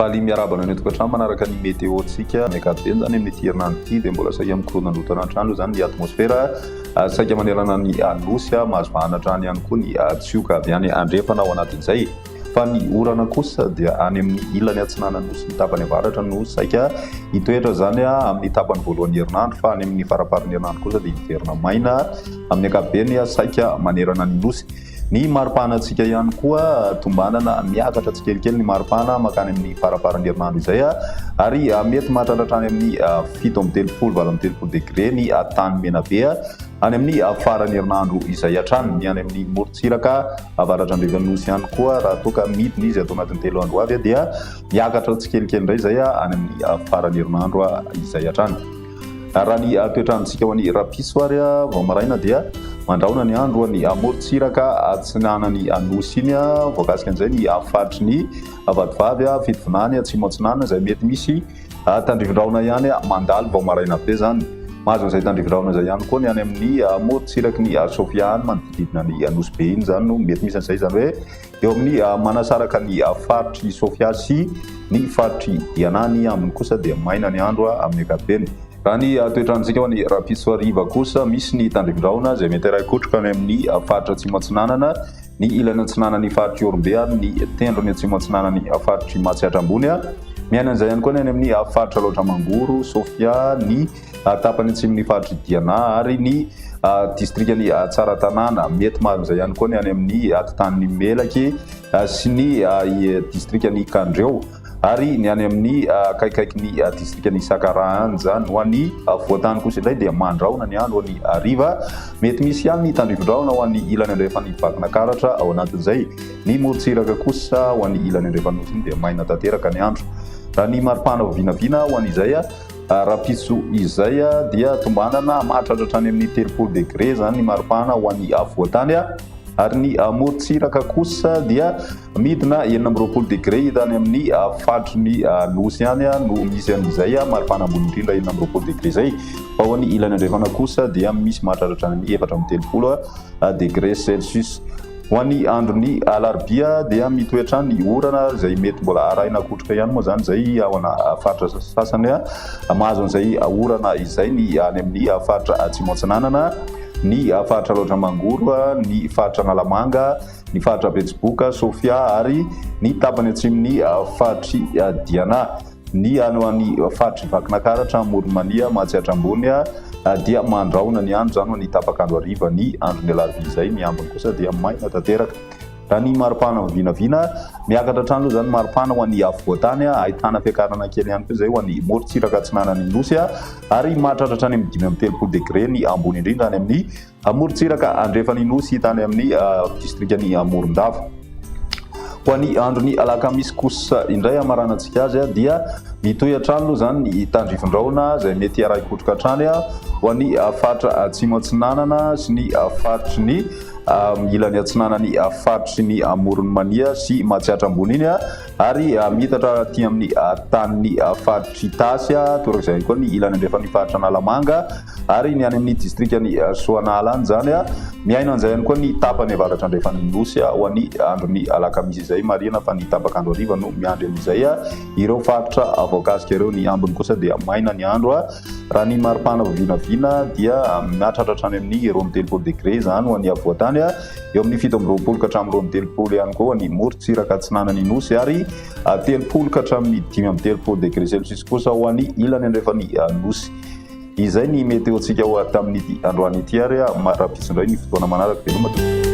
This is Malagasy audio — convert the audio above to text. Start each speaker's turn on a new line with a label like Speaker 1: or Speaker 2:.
Speaker 1: faly miarabana ny tokantrano manaraka ny météo-tsika ny ankapobeny zany amin'ny herinandro ity dia mbola saika mikoroana lotana antrano zany ny atmosfera saika manerana ny anosy mazobahana trano ihany koa ny tsioka avy any andrefana ao anatin'izay fa ny orana kosa dia any amin'ny ilany atsinana nosy ny tapany avaratra no saika hitoetra zany amin'ny tapany voalohany herinandro fa any amin'ny faraparany herinandro kosa dia hiverina maina amin'ny ankapobeny saika manerana ny nosy. Ny maripana antsika ihany koa tombanana miakatra tsikelikely ny maripana makany amin'ny faraparany herinandro izay ary mety mahatratrany amin'ny 7-8 degré ny tany mena be any amin'ny farany herinandro izay hatrany ny any amin'ny morontsiraka avaratra andrianosy ihany koa raha toka midina izy atao anatin'ny 3 andro avy dia miakatra tsikelikely indray izay any amin'ny farany herinandro izay hatrany. Raha ny toetrandrontsika ho an'ny rapisoary vao maraina dia mandraona ny andro ny morontsiraka atsinanany anosy iny voakasika an'izay ny afatry ny vadivavy fitovinany atsimo atsinana izay mety misy tandrivindraona ihany mandalo vao maraina be zany. Mahazo an'izay tandrivindraona izay ihany koa ny any amin'ny morontsiraky ny Sofia any manodididina ny anosy be iny zany no mety misy an'izay zany hoe eo amin'ny manasaraka ny faritry Sofia sy ny faritry Dianany aminy kosa dia maina ny andro amin'ny ankapobeny. Raha ny toetrandrontsika ho an'ny rapisoariva kosa misy ny tandrivindraona izay mety raikotroka any amin'ny faritra atsimo atsinanana ny ilany atsinanany faritry Orombe ary ny tendrony atsimo atsinanany faritry Matsiatra ambony miaina an'izay ihany koa ny any amin'ny faritra Laotra Mangoro, Sofia, ny tapany atsimon'ny faritry Diana ary ny distrikany Tsaratanàna mety mahazo an'izay ihany koa ny any amin'ny atitan'ny Melaky sy ny distrikany Kandreo ary ny any amin'ny kaikaiky ny distrikany Sakarahany zany ho an'ny voatany kosa indray dia mandraona ny andro ho an'ny hariva mety misy ihany ny tandrivindraona ho an'ny ilany andrefany vakinakaratra ao anatin'izay. Ny morontsiraka kosa ho an'ny ilany andrefanosy iny dia maina tanteraka ny andro. Raha ny maripana vinavina ho an'izay rapiso izay dia tombanana mahatratratra any amin'ny 30 degré zany ny maripana ho an'ny voatany ary ny morontsiraka kosa dia midina 9-20 degré hita any amin'ny faritry ny nosy any no misy an'izay maripana ambony indrindra 9-20 degré zay fa ho an'ny ilany andrefana kosa dia misy mahatratratra any amin'ny 4-30 degré Celsius. Ho an'ny androny alarobia dia mitoetra ny orana izay mety mbola arahina kotroka ihany moa zany izay ao ana faritra sasany mahazo an'izay orana izay ny any amin'ny faritra atsimo atsinanana, ny faritra Laotra Mangoro, ny faritra Analamanga, ny faritra Betsiboka, Sofia ary ny tapany atsimon'ny faritry Diana. Ny any ho an'ny faritry vakinakaratra Moronmania, Matsiatra ambony dia mandraona ny andro zany ho an'ny tapakandro hariva ny andron'ny alarobia izay ny ambiny kosa dia maina tanteraka. Raha ny maripana vinavina miakatra hatrany zany maripana ho an'ny voatany ahitana fiakarana kely ihany koa izay ho an'ny morontsiraka atsinanany nosy ary mahatratratra any amin'ny 5-30 degré ny ambony indrindra any amin'ny morontsiraka andrefany nosy hita any amin'ny distrikany Morondava. Ho an'ny androny alakamisy kosa indray amaranantsika azy dia mitohy hatrany zany ny tandrivindraona izay mety araikotroka hatrany ho an'ny faritra atsimo atsinanana sy ny faritry ny ilany atsinanany faritry ny Moronmania sy Matsiatra ambony iny ary mitatra aty amin'ny tanin'ny faritry Tasy torak' izay koa ny ilany andrefany faritra Analamanga ary ny any amin'ny distrikany Soanala any zany miaina an'izay ihany koa ny tapany avaratra andrefany nosy ho an'ny androny alakamisy izay marina fa ny tapakandro hariva no miandry an'izay ireo faritra voakasika ireo. Ny ambiny kosa dia maina ny andro raha ny maripana vinavina dia mahatratratra any amin'ny 20 degré zany ho an'ny voatany eo amin'ny 17-20 ka hatramin'ny 20 ihany koa ny morontsiraka atsinanany nosy ary 30 ka hatramin'ny 5-30 degré Celsius kosa ho an'ny ilany andrefany nosy. Izay ny météo-tsika ho tamin'ity androany ity ary rapiso indray ny fotoana manaraka veloma.